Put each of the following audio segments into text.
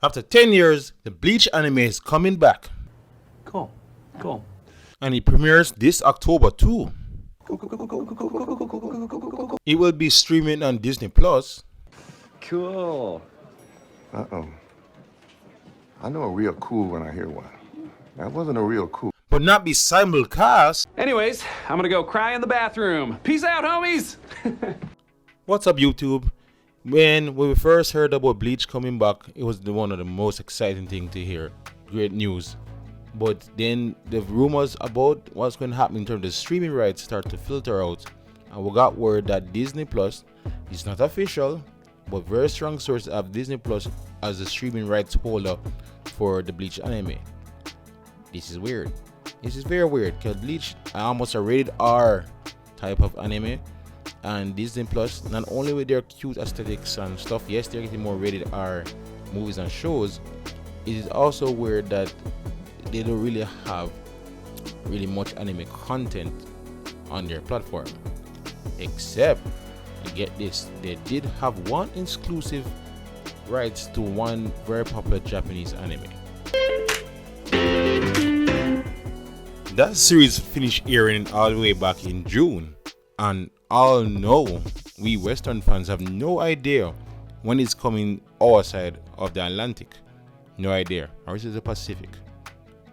After 10 years, the Bleach anime is coming back. Cool. And it premieres this October too. It will be streaming on Disney Plus. Cool. Uh-oh. I know a real cool when I hear one. That wasn't a real cool. But not be simulcast. Anyways, I'm gonna go cry in the bathroom. Peace out, homies! What's up, YouTube? When we first heard about Bleach coming back, it was one of the most exciting things to hear. Great news. But then the rumors about what's going to happen in terms of the streaming rights start to filter out. And we got word that Disney Plus is not official, but very strong sources have Disney Plus as the streaming rights holder for the Bleach anime. This is weird. This is very weird because Bleach is almost a rated R type of anime. And Disney Plus, not only with their cute aesthetics and stuff, yes, they're getting more rated R movies and shows. It is also weird that they don't really have really much anime content on their platform. Except, you get this, they did have one exclusive rights to one very popular Japanese anime. That series finished airing all the way back in June, and all know we Western fans have no idea when it's coming our side of the Atlantic. No idea. Or is it the Pacific?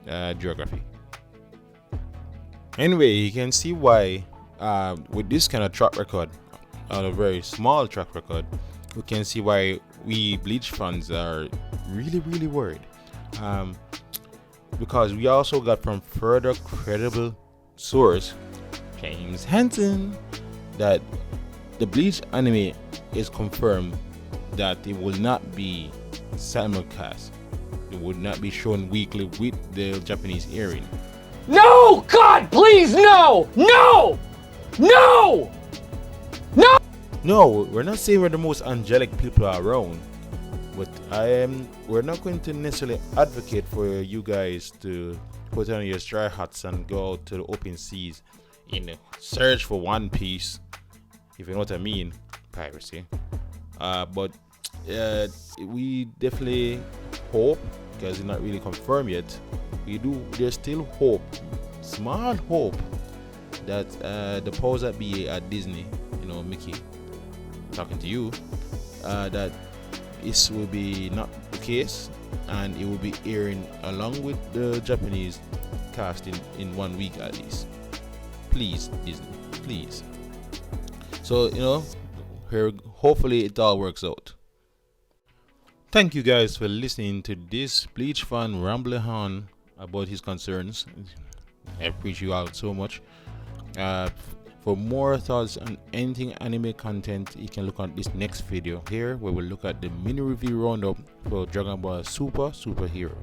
Geography. Anyway, you can see why with this kind of track record, a very small track record, we can see why we Bleach fans are really worried. Because we also got from further credible source, James Hansen, that the Bleach anime is confirmed that it will not be simulcast. It would not be shown weekly with the Japanese airing. No! God, please, no! No! No! No! No, we're not saying we're the most angelic people around, but we're not going to necessarily advocate for you guys to put on your straw hats and go out to the open seas in a search for One Piece, if you know what I mean, piracy. But we definitely hope, because it's not really confirmed yet, there's still hope, small hope, that the powers that be at Disney, Mickey, talking to you, that this will be not the case, and it will be airing along with the Japanese casting in 1 week at least. Please, Disney, please. So, here, hopefully it all works out. Thank you guys for listening to this Bleach fan rambling on about his concerns. I appreciate you all so much. For more thoughts on anything anime content, you can look at this next video here, where we'll look at the mini review roundup for Dragon Ball Super Hero.